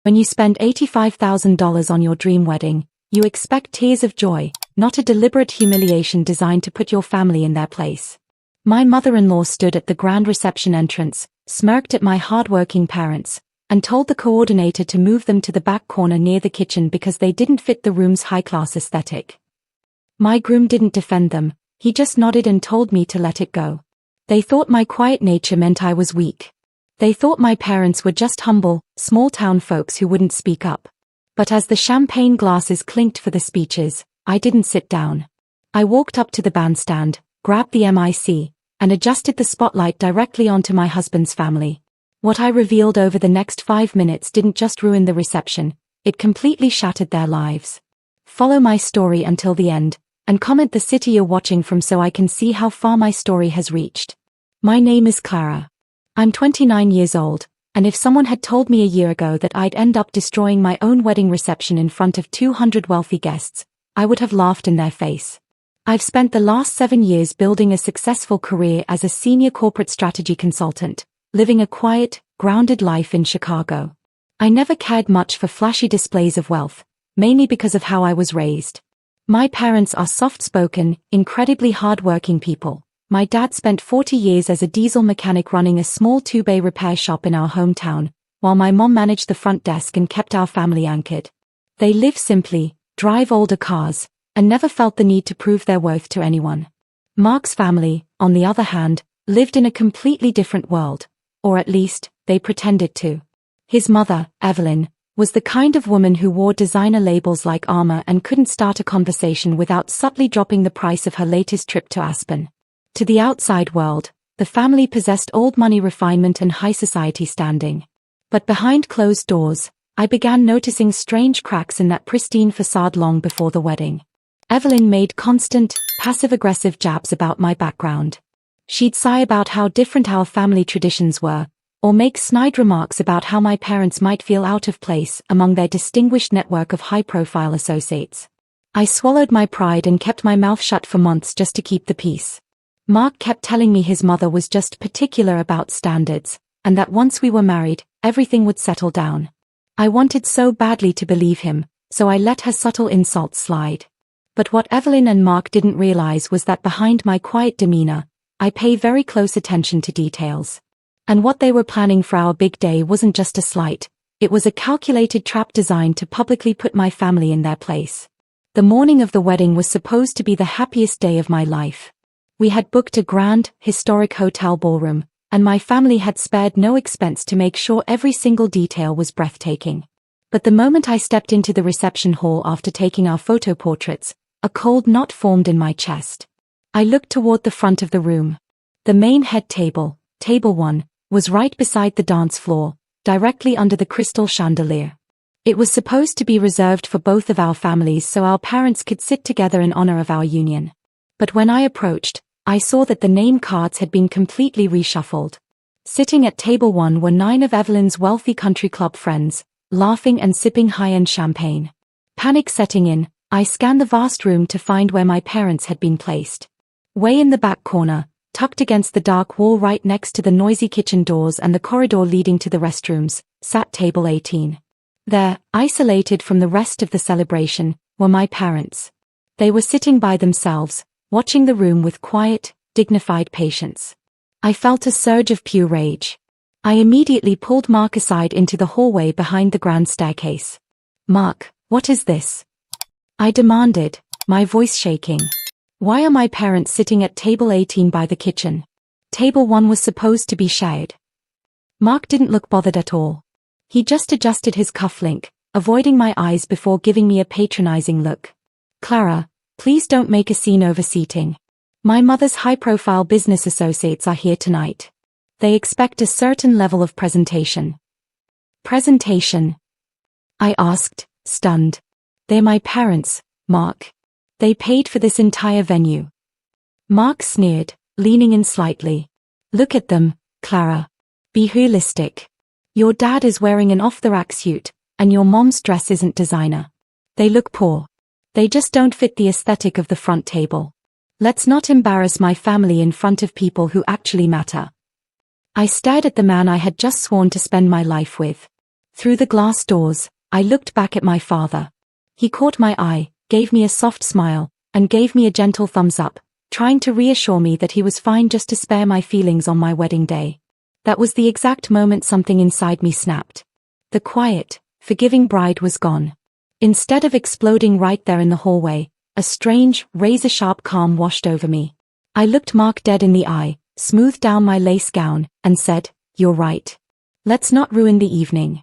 When you spend $85,000 on your dream wedding, you expect tears of joy, not a deliberate humiliation designed to put your family in their place. My mother-in-law stood at the grand reception entrance, smirked at my hard-working parents, and told the coordinator to move them to the back corner near the kitchen because they didn't fit the room's high-class aesthetic. My groom didn't defend them, he just nodded and told me to let it go. They thought my quiet nature meant I was weak. They thought my parents were just humble, small-town folks who wouldn't speak up. But as the champagne glasses clinked for the speeches, I didn't sit down. I walked up to the bandstand, grabbed the mic, and adjusted the spotlight directly onto my husband's family. What I revealed over the next 5 minutes didn't just ruin the reception, it completely shattered their lives. Follow my story until the end, and comment the city you're watching from so I can see how far my story has reached. My name is Clara. I'm 29 years old, and if someone had told me a year ago that I'd end up destroying my own wedding reception in front of 200 wealthy guests, I would have laughed in their face. I've spent the last 7 years building a successful career as a senior corporate strategy consultant, living a quiet, grounded life in Chicago. I never cared much for flashy displays of wealth, mainly because of how I was raised. My parents are soft-spoken, incredibly hard-working people. My dad spent 40 years as a diesel mechanic running a small two-bay repair shop in our hometown, while my mom managed the front desk and kept our family anchored. They live simply, drive older cars, and never felt the need to prove their worth to anyone. Mark's family, on the other hand, lived in a completely different world, or at least, they pretended to. His mother, Evelyn, was the kind of woman who wore designer labels like armor and couldn't start a conversation without subtly dropping the price of her latest trip to Aspen. To the outside world, the family possessed old money refinement and high society standing. But behind closed doors, I began noticing strange cracks in that pristine facade long before the wedding. Evelyn made constant, passive-aggressive jabs about my background. She'd sigh about how different our family traditions were, or make snide remarks about how my parents might feel out of place among their distinguished network of high-profile associates. I swallowed my pride and kept my mouth shut for months just to keep the peace. Mark kept telling me his mother was just particular about standards, and that once we were married, everything would settle down. I wanted so badly to believe him, so I let her subtle insults slide. But what Evelyn and Mark didn't realize was that behind my quiet demeanor, I pay very close attention to details. And what they were planning for our big day wasn't just a slight, it was a calculated trap designed to publicly put my family in their place. The morning of the wedding was supposed to be the happiest day of my life. We had booked a grand, historic hotel ballroom, and my family had spared no expense to make sure every single detail was breathtaking. But the moment I stepped into the reception hall after taking our photo portraits, a cold knot formed in my chest. I looked toward the front of the room. The main head table, table 1, was right beside the dance floor, directly under the crystal chandelier. It was supposed to be reserved for both of our families so our parents could sit together in honor of our union. But when I approached, I saw that the name cards had been completely reshuffled. Sitting at table 1 were 9 of Evelyn's wealthy country club friends, laughing and sipping high-end champagne. Panic setting in, I scanned the vast room to find where my parents had been placed. Way in the back corner, tucked against the dark wall right next to the noisy kitchen doors and the corridor leading to the restrooms, sat table 18. There, isolated from the rest of the celebration, were my parents. They were sitting by themselves, watching the room with quiet, dignified patience. I felt a surge of pure rage. I immediately pulled Mark aside into the hallway behind the grand staircase. "Mark, what is this?" I demanded, my voice shaking. "Why are my parents sitting at table 18 by the kitchen? Table 1 was supposed to be shared." Mark didn't look bothered at all. He just adjusted his cufflink, avoiding my eyes before giving me a patronizing look. "Clara, please don't make a scene over seating. My mother's high-profile business associates are here tonight. They expect a certain level of presentation." "Presentation?" I asked, stunned. "They're my parents, Mark. They paid for this entire venue." Mark sneered, leaning in slightly. "Look at them, Clara. Be realistic. Your dad is wearing an off-the-rack suit, and your mom's dress isn't designer. They look poor. They just don't fit the aesthetic of the front table. Let's not embarrass my family in front of people who actually matter." I stared at the man I had just sworn to spend my life with. Through the glass doors, I looked back at my father. He caught my eye, gave me a soft smile, and gave me a gentle thumbs up, trying to reassure me that he was fine just to spare my feelings on my wedding day. That was the exact moment something inside me snapped. The quiet, forgiving bride was gone. Instead of exploding right there in the hallway, a strange, razor-sharp calm washed over me. I looked Mark dead in the eye, smoothed down my lace gown, and said, "You're right. Let's not ruin the evening."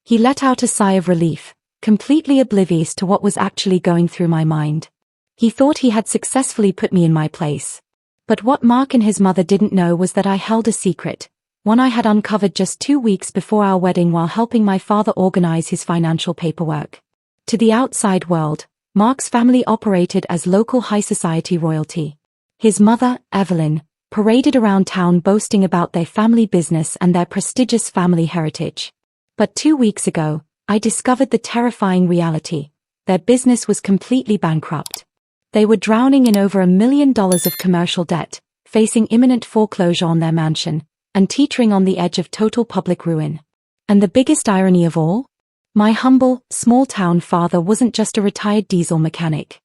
He let out a sigh of relief, completely oblivious to what was actually going through my mind. He thought he had successfully put me in my place. But what Mark and his mother didn't know was that I held a secret, one I had uncovered just 2 weeks before our wedding while helping my father organize his financial paperwork. To the outside world, Mark's family operated as local high society royalty. His mother, Evelyn, paraded around town boasting about their family business and their prestigious family heritage. But 2 weeks ago, I discovered the terrifying reality. Their business was completely bankrupt. They were drowning in over $1 million of commercial debt, facing imminent foreclosure on their mansion, and teetering on the edge of total public ruin. And the biggest irony of all? My humble, small-town father wasn't just a retired diesel mechanic.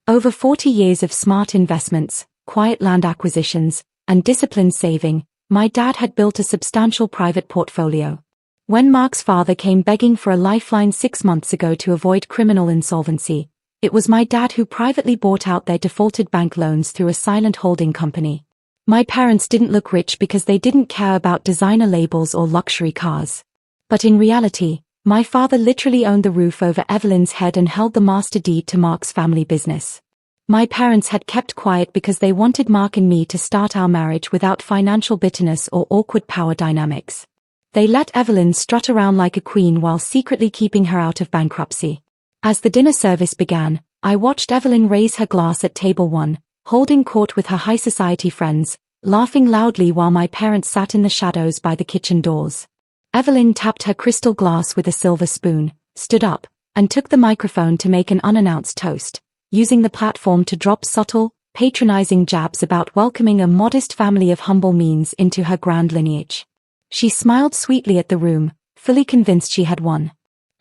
Over 40 years of smart investments, quiet land acquisitions, and disciplined saving, my dad had built a substantial private portfolio. When Mark's father came begging for a lifeline 6 months ago to avoid criminal insolvency, it was my dad who privately bought out their defaulted bank loans through a silent holding company. My parents didn't look rich because they didn't care about designer labels or luxury cars. But in reality, my father literally owned the roof over Evelyn's head and held the master deed to Mark's family business. My parents had kept quiet because they wanted Mark and me to start our marriage without financial bitterness or awkward power dynamics. They let Evelyn strut around like a queen while secretly keeping her out of bankruptcy. As the dinner service began, I watched Evelyn raise her glass at table 1, holding court with her high society friends, laughing loudly while my parents sat in the shadows by the kitchen doors. Evelyn tapped her crystal glass with a silver spoon, stood up, and took the microphone to make an unannounced toast, using the platform to drop subtle, patronizing jabs about welcoming a modest family of humble means into her grand lineage. She smiled sweetly at the room, fully convinced she had won.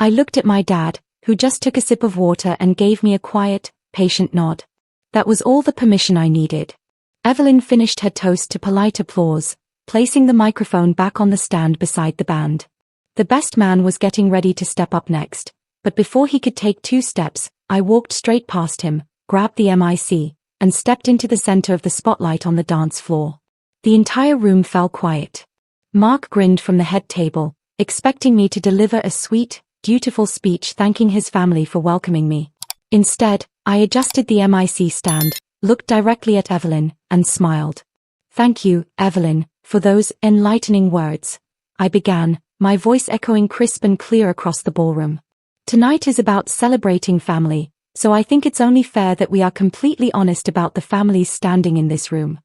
I looked at my dad, who just took a sip of water and gave me a quiet, patient nod. That was all the permission I needed. Evelyn finished her toast to polite applause, placing the microphone back on the stand beside the band. The best man was getting ready to step up next, but before he could take 2 steps, I walked straight past him, grabbed the mic, and stepped into the center of the spotlight on the dance floor. The entire room fell quiet. Mark grinned from the head table, expecting me to deliver a sweet, dutiful speech thanking his family for welcoming me. Instead, I adjusted the mic stand, looked directly at Evelyn, and smiled. "Thank you, Evelyn, for those enlightening words," I began, my voice echoing crisp and clear across the ballroom. "Tonight is about celebrating family, so I think it's only fair that we are completely honest about the families standing in this room."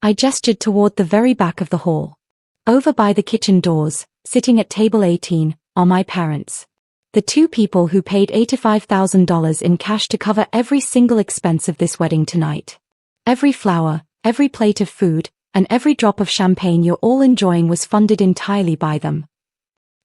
I gestured toward the very back of the hall. Over by the kitchen doors, sitting at table 18, are my parents. The 2 people who paid $85,000 in cash to cover every single expense of this wedding tonight. Every flower, every plate of food, and every drop of champagne you're all enjoying was funded entirely by them.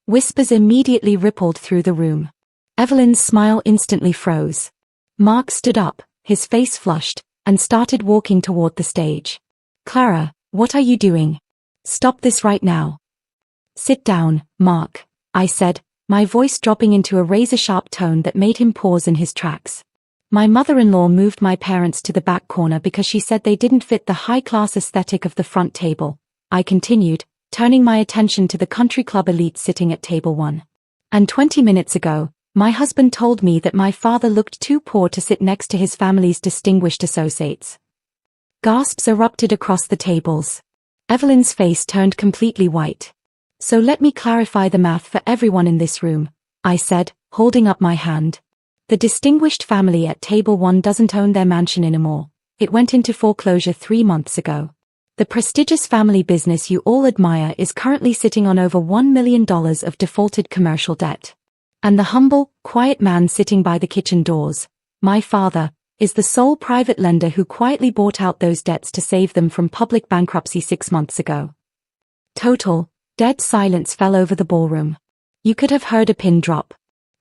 Whispers immediately rippled through the room. Evelyn's smile instantly froze. Mark stood up, his face flushed, and started walking toward the stage. "Clara, what are you doing? Stop this right now." "Sit down, Mark," I said, my voice dropping into a razor-sharp tone that made him pause in his tracks. My mother-in-law moved my parents to the back corner because she said they didn't fit the high-class aesthetic of the front table. I continued, turning my attention to the country club elite sitting at table 1. "And 20 minutes ago, my husband told me that my father looked too poor to sit next to his family's distinguished associates." Gasps erupted across the tables. Evelyn's face turned completely white. "So let me clarify the math for everyone in this room," I said, holding up my hand. "The distinguished family at table 1 doesn't own their mansion anymore. It went into foreclosure 3 months ago. The prestigious family business you all admire is currently sitting on over $1 million of defaulted commercial debt. And the humble, quiet man sitting by the kitchen doors, my father, is the sole private lender who quietly bought out those debts to save them from public bankruptcy 6 months ago." Total, dead silence fell over the ballroom. You could have heard a pin drop.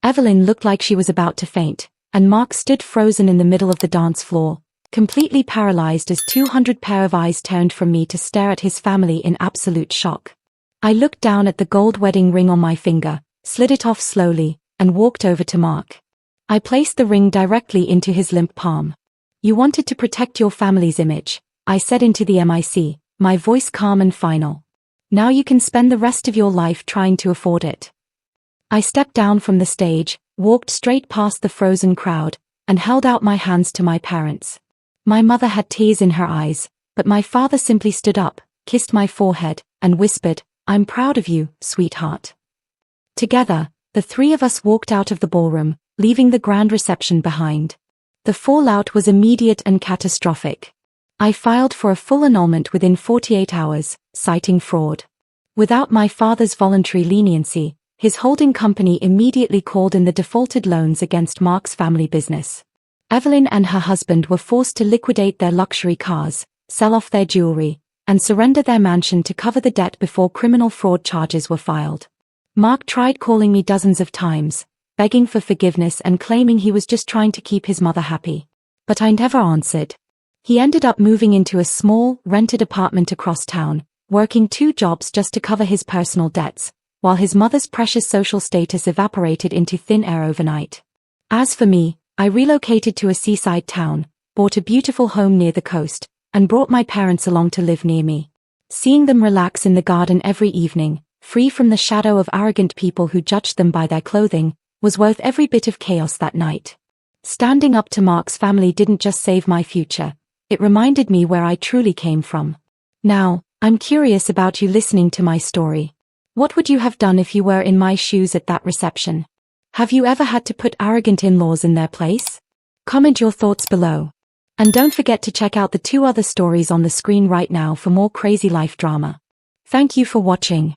Evelyn looked like she was about to faint, and Mark stood frozen in the middle of the dance floor, completely paralyzed as 200 pair of eyes turned from me to stare at his family in absolute shock. I looked down at the gold wedding ring on my finger, slid it off slowly, and walked over to Mark. I placed the ring directly into his limp palm. You wanted to protect your family's image, I said into the mic, my voice calm and final. Now you can spend the rest of your life trying to afford it. I stepped down from the stage, walked straight past the frozen crowd, and held out my hands to my parents. My mother had tears in her eyes, but my father simply stood up, kissed my forehead, and whispered, I'm proud of you, sweetheart. Together, the three of us walked out of the ballroom, leaving the grand reception behind. The fallout was immediate and catastrophic. I filed for a full annulment within 48 hours, citing fraud. Without my father's voluntary leniency, his holding company immediately called in the defaulted loans against Mark's family business. Evelyn and her husband were forced to liquidate their luxury cars, sell off their jewelry, and surrender their mansion to cover the debt before criminal fraud charges were filed. Mark tried calling me dozens of times, begging for forgiveness and claiming he was just trying to keep his mother happy. But I never answered. He ended up moving into a small, rented apartment across town, working 2 jobs just to cover his personal debts, while his mother's precious social status evaporated into thin air overnight. As for me, I relocated to a seaside town, bought a beautiful home near the coast, and brought my parents along to live near me. Seeing them relax in the garden every evening, free from the shadow of arrogant people who judged them by their clothing, was worth every bit of chaos that night. Standing up to Mark's family didn't just save my future, it reminded me where I truly came from. Now, I'm curious about you listening to my story. What would you have done if you were in my shoes at that reception? Have you ever had to put arrogant in-laws in their place? Comment your thoughts below. And don't forget to check out the 2 other stories on the screen right now for more crazy life drama. Thank you for watching.